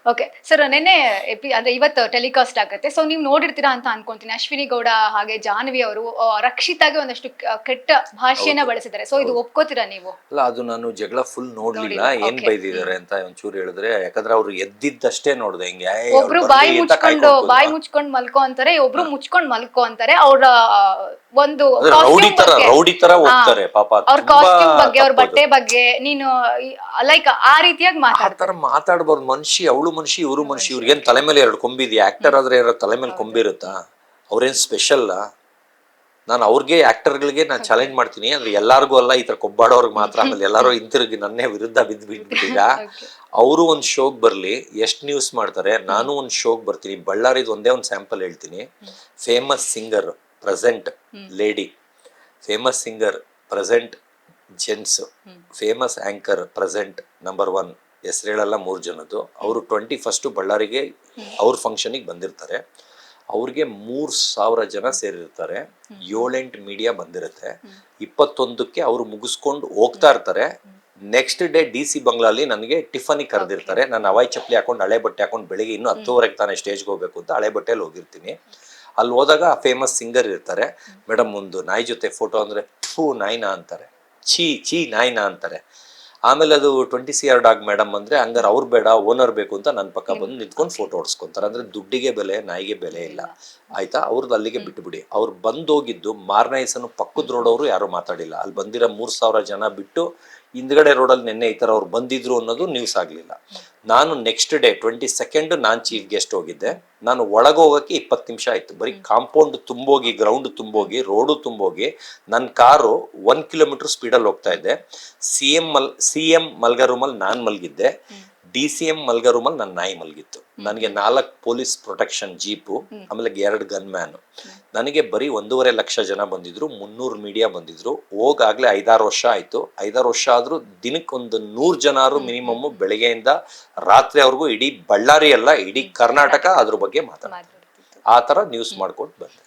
Okay sir ನಿನ್ನೆ ಅಂದ್ರೆ ಇವತ್ತು ಟೆಲಿಕಾಸ್ಟ್ ಆಗುತ್ತೆ ಸೊ ನೀವು ನೋಡಿರ್ತೀರಾ ಅಂತ ಅನ್ಕೊಂತೀನಿ. ಅಶ್ವಿನಿ ಗೌಡ ಹಾಗೆ ಜಾಹ್ನವಿ ಅವರು ರಕ್ಷಿತಾಗೆ ಒಂದಷ್ಟು ಕೆಟ್ಟ ಭಾಷೆಯನ್ನ ಹೌದು ಬಳಸಿದ್ದಾರೆ. ಸೊ ಇದು ಹೌದು ಒಪ್ಕೋತೀರಾ ನೀವು? ಅಲ್ಲ ಅದು ನಾನು ಜಗಳ ಫುಲ್ ನೋಡ್ಲಿಲ್ಲ ನೋಡಿಲ್ಲ. ಏನ್ ಓಕೆ. ಬೈದಿದ್ದಾರೆ ಅಂತ ಒಂಚೂರು ಹೇಳಿದ್ರೆ ಯಾಕಂದ್ರೆ ಅವ್ರು ಎದ್ದಿದ್ದಷ್ಟೇ ನೋಡ್ದೆ ಹಿಂಗೆ ಅವ್ರು ಒಬ್ರು ಬರ್ಲಿ ಅಂತ ಬಾಯಿ ಕಾಯ್ಕೊಂಡು ಮುಚ್ಕೊಂಡ್ ಮಲ್ಕೋ ಅಂತಾರೆ, ಒಬ್ರು ಮುಚ್ಕೊಂಡ್ ಮಲ್ಕೋ ಅಂತಾರೆ. ಅವ್ರ ಒಂದು ಅದೇ ಕಾಸ್ಟ್ಯೂಮ್ ಬಗ್ಗೆ ರೌಡಿ ತರ ಆ, ಹೋಗ್ತಾರೆ ಪಾಪ ಅವ್ರ ತುಂಬಾ ಕಾಸ್ಟ್ಯೂಮ್ ಬಗ್ಗೆ, ಅವ್ರ ತಪ್ಪದು ಬಟ್ಟೆ ಬಗ್ಗೆ ನೀನು ಲೈಕ್ ಆ ರೀತಿಯಾಗಿ ಆ ತರ ಮಾತಾಡ್ತಾರೆ. ಮಾತಾಡ್ಬಾರ್ದು ಮನುಷ್ಯ ಅವಳು ಮನುಷ್ಯ ಇವ್ರು ಮನುಷ್ಯ ಮನುಷ್ಯ ಇವ್ರಿಗೇನ್ ತಲೆ ಮೇಲೆ ಎರಡು ಕೊಂಬಿದ್ಯಾ ಆಕ್ಟರ್ ಆದ್ರೆ ಯಾರ ತಲೆ ಮೇಲೆ ಹೌದು. ಕೊಂಬಿರುತ್ತಾ ಅವ್ರೇನ್ ಸ್ಪೆಷಲ್ ನಾನು ಅವ್ರಿಗೆ ಆಕ್ಟರ್ಗಳಿಗೆ ನಾನು ಚಾಲೆಂಜ್ ಮಾಡ್ತೀನಿ ಅಂದ್ರೆ ಎಲ್ಲಾರ್ಗು ಅಲ್ಲ ಈ ತರ ಕೊಬ್ಬಾಡೋರ್ಗ್ ಮಾತ್ರ ಆಮೇಲೆ ಎಲ್ಲಾರು ಹಿಂತಿರುಗಿ ನನ್ನೇ ವಿರುದ್ಧ ಬಿದ್ಬಿಟ್ಟಿರಾ Okay. ಅವರು ಒಂದ್ ಶೋಗ್ ಬರ್ಲಿ ಎಷ್ಟ್ ನ್ಯೂಸ್ ಮಾಡ್ತಾರೆ ನಾನು ಒಂದ್ ಶೋಗ್ ಬರ್ತೀನಿ ಬಳ್ಳಾರಿದ್ ಒಂದೇ ಒಂದ್ ಸ್ಯಾಂಪಲ್ ಹೇಳ್ತೀನಿ famous singer present lady famous singer present gents famous anchor present number 1 ಹೆಸರು ಹೇಳಲ್ಲ 3 ಜನದ್ದು ಅವರು 21 ಬಳ್ಳಾರಿಗೆ ಅವ್ರ ಫಂಕ್ಷನಿಗೆ ಬಂದಿರ್ತಾರೆ ಅವ್ರಿಗೆ 3,000 ಜನ ಸೇರಿರ್ತಾರೆ 7-8 ಮೀಡಿಯಾ ಬಂದಿರುತ್ತೆ 21ಕ್ಕೆ ಅವರು ಮುಗಿಸ್ಕೊಂಡು ಹೋಗ್ತಾ ಇರ್ತಾರೆ ನೆಕ್ಸ್ಟ್ ಡೇ DC ಬಂಗ್ಲಾಲಿ ನನಗೆ ಟಿಫನಿ ಕರೆದಿರ್ತಾರೆ ನಾನು ಹವಾಯಿ ಚಪ್ಪಲಿ ಹಾಕೊಂಡು ಹಳೆ ಬಟ್ಟೆ ಹಾಕೊಂಡು ಬೆಳಿಗ್ಗೆ ಇನ್ನು 10:30 ತಾನೇ ಸ್ಟೇಜ್ಗೆ ಹೋಗ್ಬೇಕು ಅಂತ ಹಳೆ ಬಟ್ಟೆಯಲ್ಲಿ ಹೋಗಿರ್ತೀನಿ ಅಲ್ಲಿ ಹೋದಾಗ ಫೇಮಸ್ ಸಿಂಗರ್ ಇರ್ತಾರೆ ಮೇಡಮ್ ಒಂದು ನಾಯಿ ಜೊತೆ ಫೋಟೋ ಅಂದ್ರೆ ಥೂ ನಾಯಿನಾ ಅಂತಾರೆ ಚೀ ನಾಯಿನಾ ಅಂತಾರೆ ಆಮೇಲೆ ಅದು 20CR ಡಾಗ್ ಮೇಡಮ್ ಅಂದ್ರೆ ಹಂಗಾರೆ ಅವ್ರು ಬೇಡ ಓನರ್ ಬೇಕು ಅಂತ ನನ್ನ ಪಕ್ಕ ಬಂದು ನಿಂತ್ಕೊಂಡು ಫೋಟೋ ಹೊಡ್ಸ್ಕೊಂತಾರೆ ಅಂದ್ರೆ ದುಡ್ಡಿಗೆ ಬೆಲೆ ನಾಯಿಗೆ ಬೆಲೆ ಇಲ್ಲ ಆಯ್ತಾ ಅವ್ರದ್ದು ಅಲ್ಲಿಗೆ ಬಿಟ್ಟುಬಿಡಿ ಅವ್ರು ಬಂದೋಗಿದ್ದು ಮಾರ್ನೈಸನು ಪಕ್ಕದ ರೋಡವರು ಯಾರು ಮಾತಾಡಿಲ್ಲ ಅಲ್ಲಿ ಬಂದಿರೋ 3,000 ಜನ ಬಿಟ್ಟು ಹಿಂದ್ಗಡೆ ರೋಡಲ್ಲಿ ನಿನ್ನೆ ಈ ತರ ಅವ್ರು ಬಂದಿದ್ರು ಅನ್ನೋದು ನ್ಯೂಸ್ ಆಗ್ಲಿಲ್ಲ ನಾನು ನೆಕ್ಸ್ಟ್ ಡೇ 22nd ನಾನು ಚೀಫ್ ಗೆಸ್ಟ್ ಹೋಗಿದ್ದೆ ನಾನು ಒಳಗೋಗಕ್ಕೆ 20 ನಿಮಿಷ ಆಯ್ತು ಬರೀ ಕಾಂಪೌಂಡ್ ತುಂಬೋಗಿ ಗ್ರೌಂಡ್ ತುಂಬೋಗಿ ರೋಡು ತುಂಬೋಗಿ ನನ್ನ ಕಾರು 1 ಕಿಲೋಮೀಟರ್ ಸ್ಪೀಡಲ್ಲಿ ಹೋಗ್ತಾ ಇದ್ದೆ CM ಮಲ್ಗ ರೂಮಲ್ಲಿ ನಾನು ಮಲ್ಗಿದ್ದೆ DCM ಮಲ್ಗ ರೂಮಲ್ಲಿ ನನ್ನ ನಾಯಿ ಮಲ್ಗಿತ್ತು ನನಗೆ 4 ಪೊಲೀಸ್ ಪ್ರೊಟೆಕ್ಷನ್ ಜೀಪು ಆಮೇಲೆ 2 ಗನ್ ಮ್ಯಾನ್ ನನಗೆ ಬರೀ 1.5 ಲಕ್ಷ ಜನ ಬಂದಿದ್ರು 300 ಮೀಡಿಯಾ ಬಂದಿದ್ರು ಹೋಗಾಗ್ಲೇ 5-6 ವರ್ಷ ಆಯ್ತು 5-6 ವರ್ಷ ಆದ್ರೂ ದಿನಕ್ಕೆ ಒಂದು 100 ಜನ ಬೆಳಿಗ್ಗೆಯಿಂದ ರಾತ್ರಿವರೆಗೂ ಇಡೀ ಬಳ್ಳಾರಿ ಅಲ್ಲ ಇಡೀ ಕರ್ನಾಟಕ ಅದ್ರ ಬಗ್ಗೆ ಮಾತಾಡ್ತಾರೆ ಆ ತರ ನ್ಯೂಸ್ ಮಾಡ್ಕೊಂಡು ಬಂದೆ